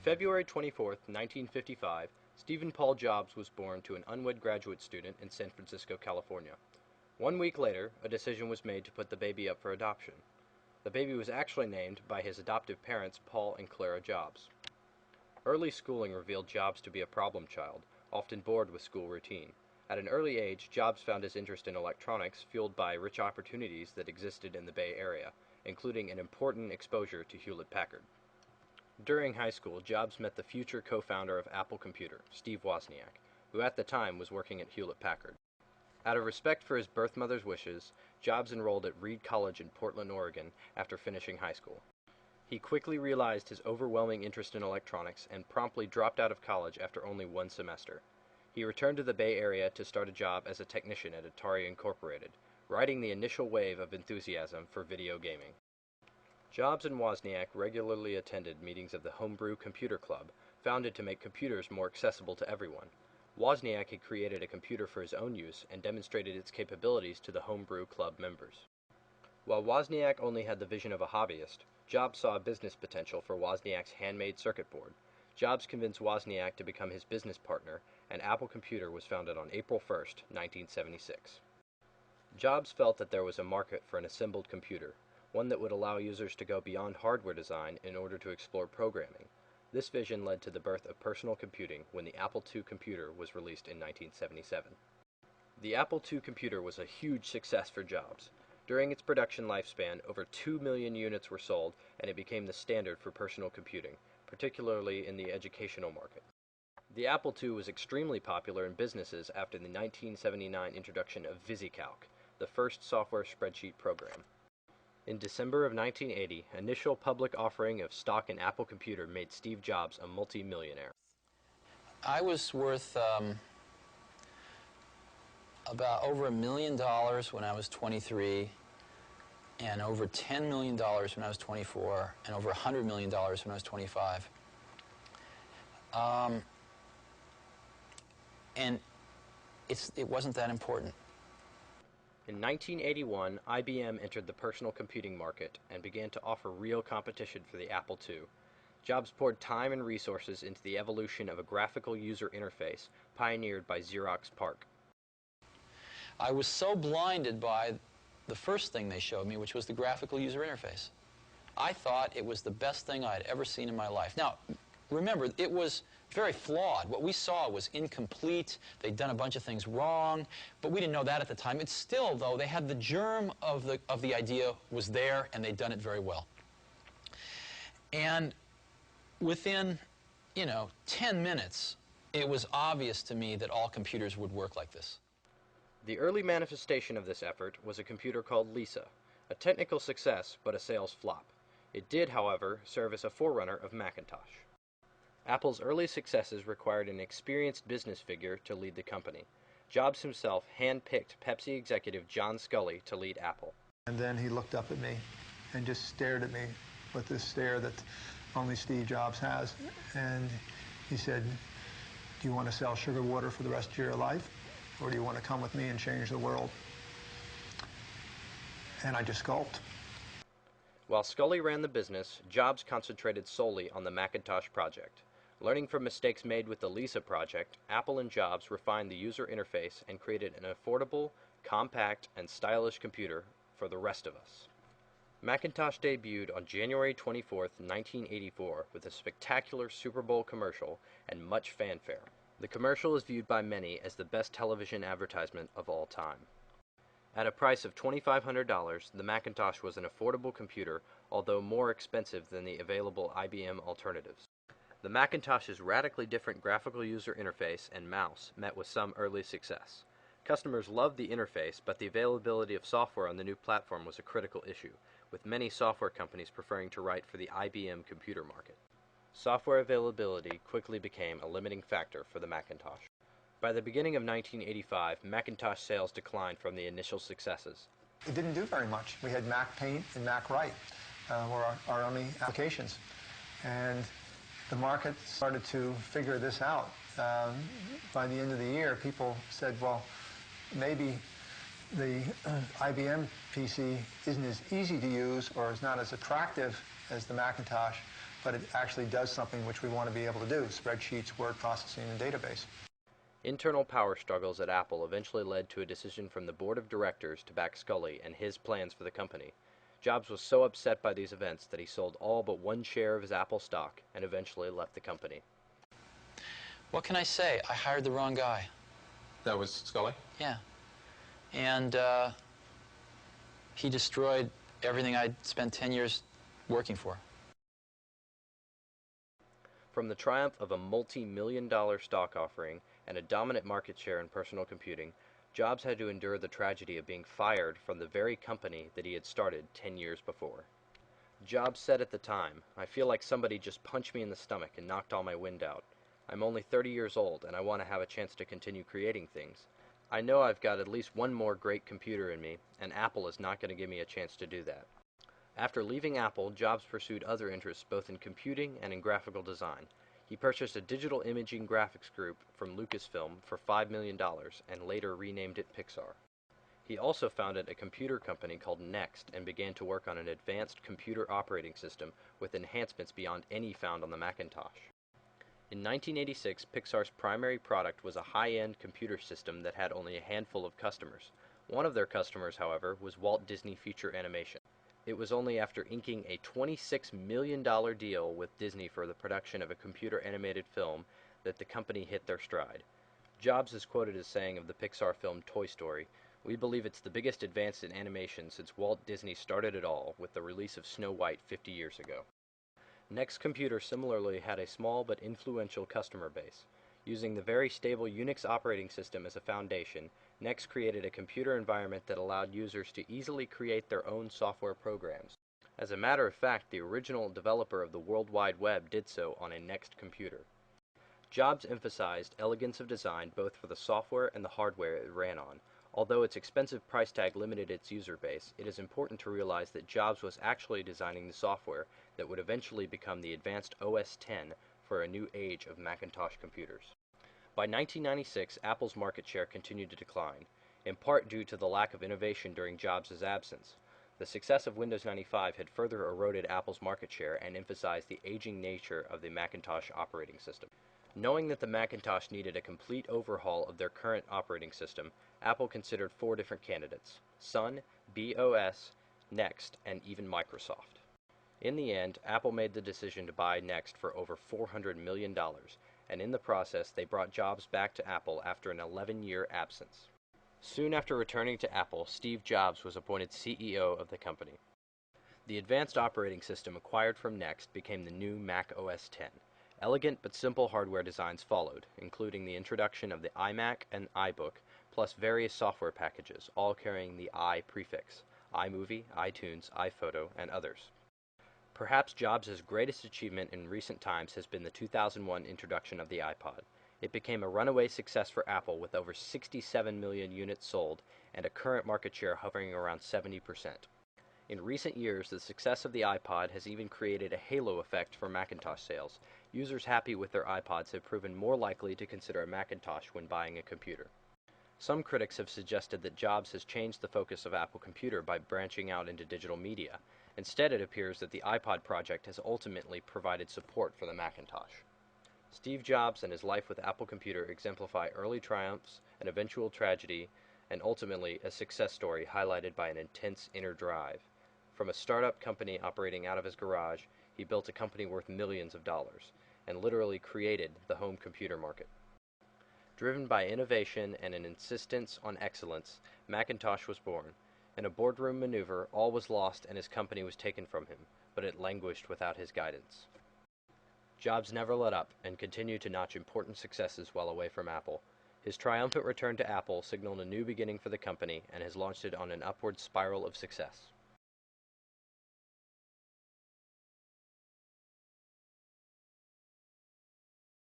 February 24, 1955, Stephen Paul Jobs was born to an unwed graduate student in San Francisco, California. 1 week later, a decision was made to put the baby up for adoption. The baby was actually named by his adoptive parents, Paul and Clara Jobs. Early schooling revealed Jobs to be a problem child, often bored with school routine. At an early age, Jobs found his interest in electronics fueled by rich opportunities that existed in the Bay Area, including an important exposure to Hewlett-Packard. During high school, Jobs met the future co-founder of Apple Computer, Steve Wozniak, who at the time was working at Hewlett-Packard. Out of respect for his birth mother's wishes, Jobs enrolled at Reed College in Portland, Oregon, after finishing high school. He quickly realized his overwhelming interest in electronics and promptly dropped out of college after only 1 semester. He returned to the Bay Area to start a job as a technician at Atari Incorporated, riding the initial wave of enthusiasm for video gaming. Jobs and Wozniak regularly attended meetings of the Homebrew Computer Club, founded to make computers more accessible to everyone. Wozniak had created a computer for his own use and demonstrated its capabilities to the Homebrew Club members. While Wozniak only had the vision of a hobbyist, Jobs saw a business potential for Wozniak's handmade circuit board. Jobs convinced Wozniak to become his business partner, and Apple Computer was founded on April 1, 1976. Jobs felt that there was a market for an assembled computer, one that would allow users to go beyond hardware design in order to explore programming. This vision led to the birth of personal computing when the Apple II computer was released in 1977. The Apple II computer was a huge success for Jobs. During its production lifespan, over 2 million units were sold, and it became the standard for personal computing, particularly in the educational market. The Apple II was extremely popular in businesses after the 1979 introduction of VisiCalc, the first software spreadsheet program. In December of 1980, initial public offering of stock in Apple Computer made Steve Jobs a multi-millionaire. I was worth about over $1 million when I was 23, and over $10 million when I was 24, and over $100 million when I was 25. And it wasn't that important. In 1981, IBM entered the personal computing market and began to offer real competition for the Apple II. Jobs poured time and resources into the evolution of a graphical user interface pioneered by Xerox PARC. I was so blinded by the first thing they showed me, which was the graphical user interface. I thought it was the best thing I'd ever seen in my life. Now, remember, it was very flawed. What we saw was incomplete. They'd done a bunch of things wrong, but we didn't know that at the time. It's still, though, they had the germ of the idea was there, and they'd done it very well. And within, 10 minutes, it was obvious to me that all computers would work like this. The early manifestation of this effort was a computer called Lisa, a technical success but a sales flop. It did, however, serve as a forerunner of Macintosh. Apple's early successes required an experienced business figure to lead the company. Jobs himself hand-picked Pepsi executive John Scully to lead Apple. And then he looked up at me and just stared at me with this stare that only Steve Jobs has. And he said, "Do you want to sell sugar water for the rest of your life? Or do you want to come with me and change the world?" And I just gulped. While Scully ran the business, Jobs concentrated solely on the Macintosh project. Learning from mistakes made with the Lisa project, Apple and Jobs refined the user interface and created an affordable, compact, and stylish computer for the rest of us. Macintosh debuted on January 24, 1984, with a spectacular Super Bowl commercial and much fanfare. The commercial is viewed by many as the best television advertisement of all time. At a price of $2,500, the Macintosh was an affordable computer, although more expensive than the available IBM alternatives. The Macintosh's radically different graphical user interface and mouse met with some early success. Customers loved the interface, but the availability of software on the new platform was a critical issue, with many software companies preferring to write for the IBM computer market. Software availability quickly became a limiting factor for the Macintosh. By the beginning of 1985, Macintosh sales declined from the initial successes. It didn't do very much. We had Mac Paint and Mac Write were our only applications. And the market started to figure this out. By the end of the year, people said, well, maybe the IBM PC isn't as easy to use or is not as attractive as the Macintosh, but it actually does something which we want to be able to do: spreadsheets, word processing, and database. Internal power struggles at Apple eventually led to a decision from the board of directors to back Scully and his plans for the company. Jobs was so upset by these events that he sold all but one share of his Apple stock and eventually left the company. What can I say? I hired the wrong guy. That was Scully? Yeah. And he destroyed everything I'd spent 10 years working for. From the triumph of a multi-million-dollar stock offering and a dominant market share in personal computing, Jobs had to endure the tragedy of being fired from the very company that he had started 10 years before. Jobs said at the time, "I feel like somebody just punched me in the stomach and knocked all my wind out. I'm only 30 years old and I want to have a chance to continue creating things. I know I've got at least one more great computer in me, and Apple is not going to give me a chance to do that." After leaving Apple, Jobs pursued other interests both in computing and in graphical design. He purchased a digital imaging graphics group from Lucasfilm for $5 million and later renamed it Pixar. He also founded a computer company called Next and began to work on an advanced computer operating system with enhancements beyond any found on the Macintosh. In 1986, Pixar's primary product was a high-end computer system that had only a handful of customers. One of their customers, however, was Walt Disney Feature Animation. It was only after inking a $26 million deal with Disney for the production of a computer-animated film that the company hit their stride. Jobs is quoted as saying of the Pixar film Toy Story, "We believe it's the biggest advance in animation since Walt Disney started it all with the release of Snow White 50 years ago." Next Computer similarly had a small but influential customer base. Using the very stable Unix operating system as a foundation, Next created a computer environment that allowed users to easily create their own software programs. As a matter of fact, the original developer of the World Wide Web did so on a Next computer. Jobs emphasized elegance of design both for the software and the hardware it ran on. Although its expensive price tag limited its user base, it is important to realize that Jobs was actually designing the software that would eventually become the advanced OS X for a new age of Macintosh computers. By 1996, Apple's market share continued to decline, in part due to the lack of innovation during Jobs' absence. The success of Windows 95 had further eroded Apple's market share and emphasized the aging nature of the Macintosh operating system. Knowing that the Macintosh needed a complete overhaul of their current operating system, Apple considered 4 different candidates: Sun, BOS, Next, and even Microsoft. In the end, Apple made the decision to buy Next for over $400 million, and in the process they brought Jobs back to Apple after an 11-year absence. Soon after returning to Apple, Steve Jobs was appointed CEO of the company. The advanced operating system acquired from Next became the new Mac OS X. Elegant but simple hardware designs followed, including the introduction of the iMac and iBook, plus various software packages, all carrying the i prefix: iMovie, iTunes, iPhoto, and others. Perhaps Jobs' greatest achievement in recent times has been the 2001 introduction of the iPod. It became a runaway success for Apple with over 67 million units sold and a current market share hovering around 70%. In recent years, the success of the iPod has even created a halo effect for Macintosh sales. Users happy with their iPods have proven more likely to consider a Macintosh when buying a computer. Some critics have suggested that Jobs has changed the focus of Apple Computer by branching out into digital media. Instead, it appears that the iPod project has ultimately provided support for the Macintosh. Steve Jobs and his life with Apple Computer exemplify early triumphs, an eventual tragedy, and ultimately a success story highlighted by an intense inner drive. From a startup company operating out of his garage, he built a company worth millions of dollars, and literally created the home computer market. Driven by innovation and an insistence on excellence, Macintosh was born. In a boardroom maneuver, all was lost and his company was taken from him, but it languished without his guidance. Jobs never let up and continued to notch important successes while away from Apple. His triumphant return to Apple signaled a new beginning for the company and has launched it on an upward spiral of success.